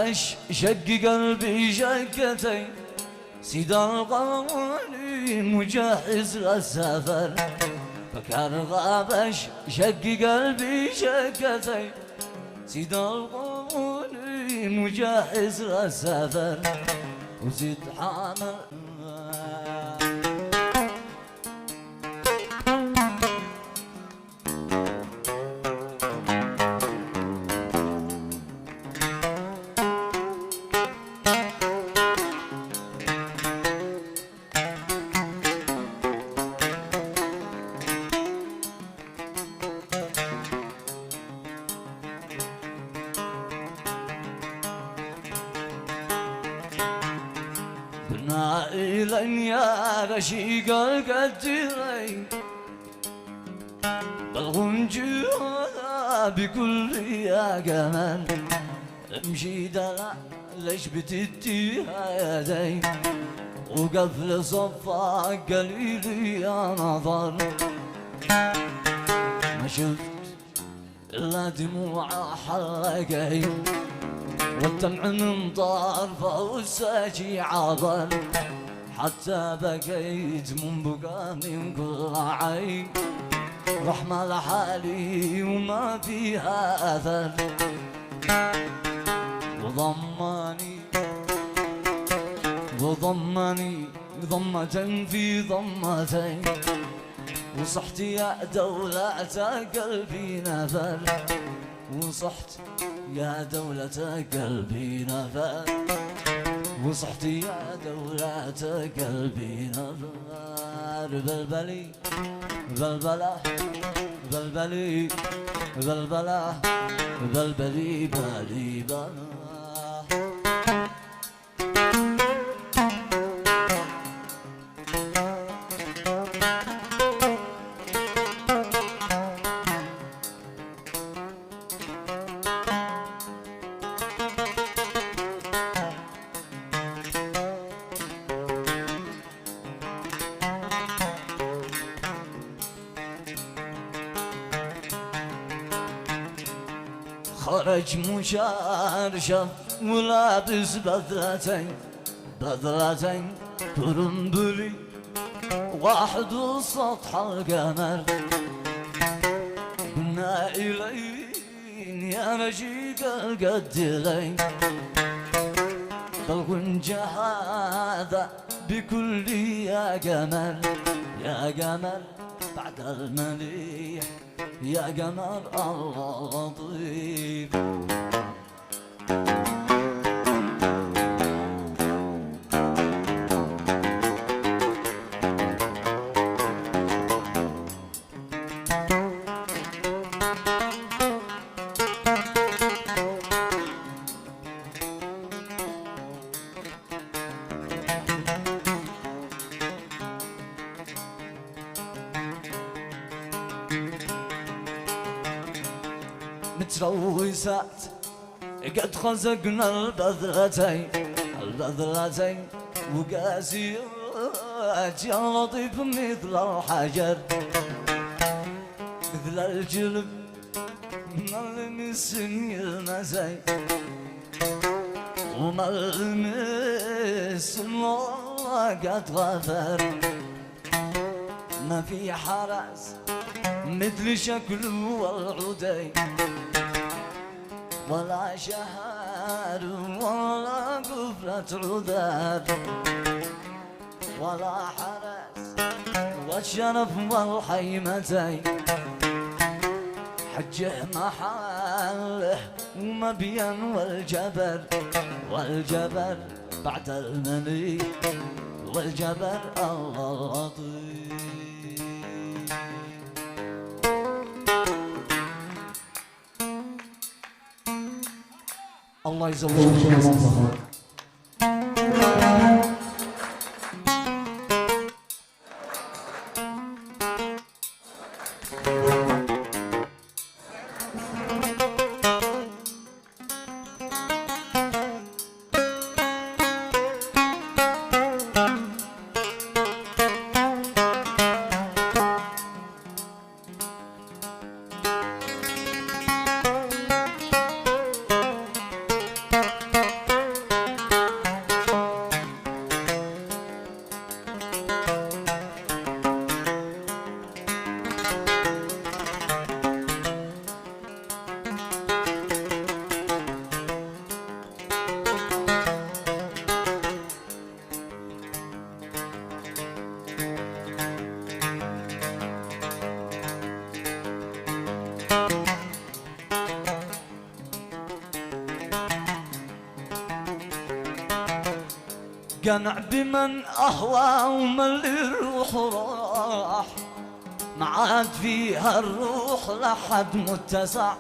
غابش شق قلبي شقتين، سيد القواني مجهز للسفر. فكر غابش شق قلبي شقتين، سيد القواني مجهز للسفر. وزيد حامل نائلا يا رشيق القدرين، بالغنج بكل يا جمال. امشي دلع ليش بتدي هيدي، وقفل صفاك قليل يا نظر. ما شفت إلا دموع حلقي، والدمع من طرفه والساجي عبر. حتى بقيت من بقى من كل عين، رحمة لحالي وما فيها أثر. وضمني ضمة في ضمتين، وصحت يا دولة قلبي نفر. وصحت يا دولة قلبي نفر، وصحت يا دولة قلبي نفر. بلبلي بلبلة بلبلي بلبلة بلبلي بلي بلا. خرج مشرشف ولابس بذرتين كرنبلي، واحد سطح القمر. قلنا إلين يا رشيق القدرين، بالغنج هذا بكل يا قمر. يا قمر بعد المليح، يا قمر الله لطيف. متروسات قد خزقنا البذرتين، وقاسيات يا لطيف مثل الحجر، مثل الجلب ملمس يلمسي، وملمس والله قد غفر. ما في حرس مثل شكله والعدي، ولا شهر ولا قفلة عذر، ولا حرس والشرف والحيمتين. حجه محله ومبين والجبر بعد المليح، والجبر الله لطيف. الله يزوجك. قنع بمن أهوى ومن الروح راح، ما عاد فيها الروح لحد متسع.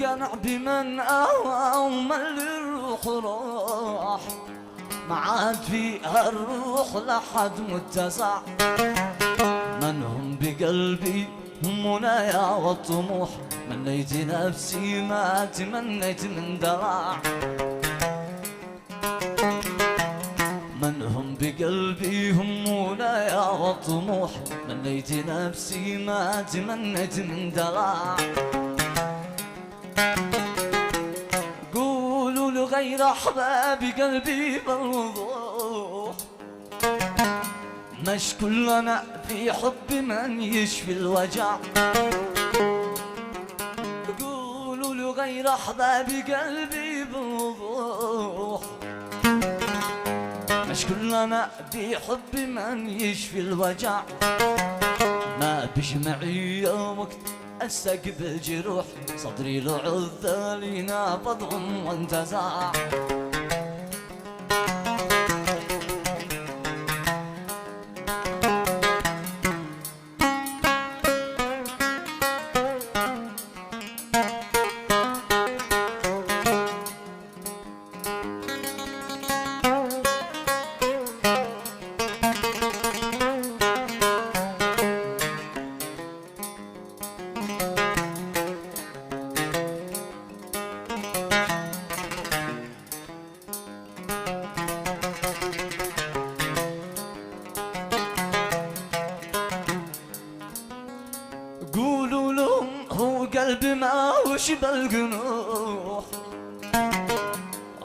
قنع بمن أهوى ومن الروح راح، ما عاد فيها الروح لحد متسع. من هم بقلبي هم منايا والطموح، منيت نفسي ما تمنيت من دلع. من هم بقلبي هم منايا والطموح، منيت نفسي ما تمنيت من دلع. قولوا لغير أحباب قلبي بالوضوح، مش كلنا في حب من يشفي الوجع. قولوا لغير أحباب قلبي بالوضوح، مش كلنا في حب من يشفي الوجع. ما بجمعي وقت استقبل جروح، صدري لو عذالي نابض وانتزع. قولوا لهم هو قلبي ما وش بالقنوح،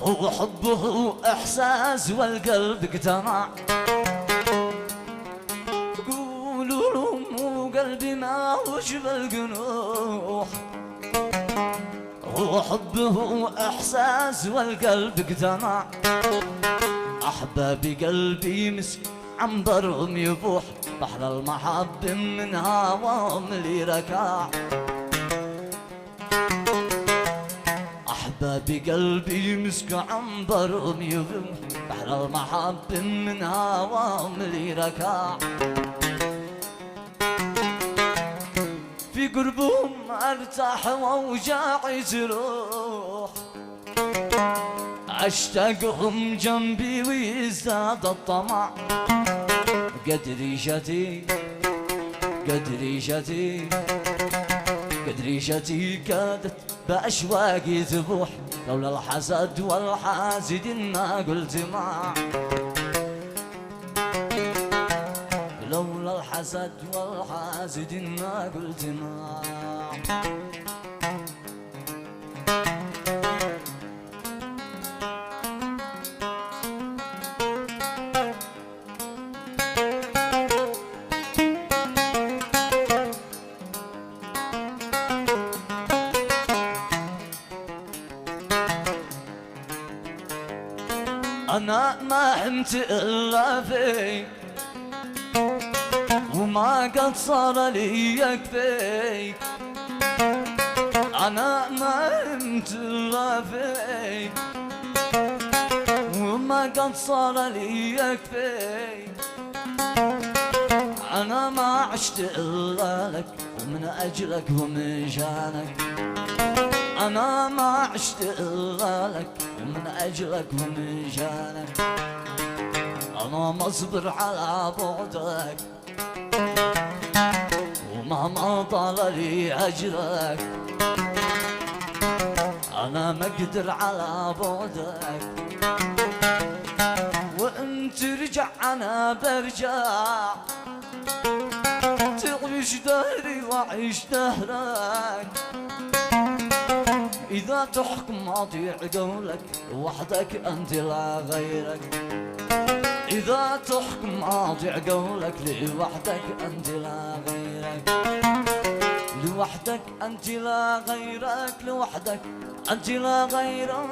هو حبه احساس والقلب اقتنع. قولوا لهم هو قلبي ما وش بالقنوح، هو حبه احساس والقلب اقتنع. احبابي قلبي مسك عنبرهم يبوح، بحر المحب من هواهم لي ركع. احبابي قلبي مسك عنبرهم يبوح، بحر المحب من هواهم لي ركع. في قربهم ارتاح واوجاعي تروح، اشتاقهم جنبي ويزداد الطمع. قدريشتي قدريشتي قدريشتي كادت بأشواقي تبوح، لولا الحسد والحاسد ما قلت مع. لولا الحسد والحاسد ما قلت مع. أنا ما حمت إلا فيك، وما قد صار لي يكفيك. أنا ما حمت إلا فيك، وما قد صار لي يكفيك. أنا ما عشت إلا لك ومن أجلك ومن شانك. أنا ما عشت إلا لك ومن أجلك ومن شانك. أنا ما أصبر على بعدك ومهما طال لي أجرك. أنا ما أقدر على بعدك، وإن ترجع أنا برجع. تعيش دهري وأعيش دهرك، إذا تحكم أطيع قولك وحدك أنت لا غيرك. إذا تحكم أطيع قولك لوحدك أنت لا غيرك. لوحدك أنت لا غيرك، لوحدك أنت لا غيرك.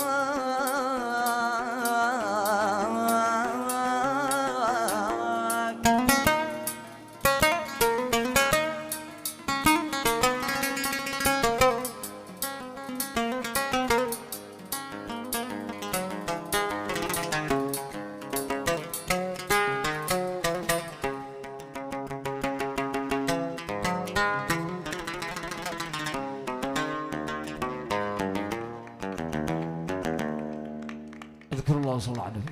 اذكر الله وصلى على النبي.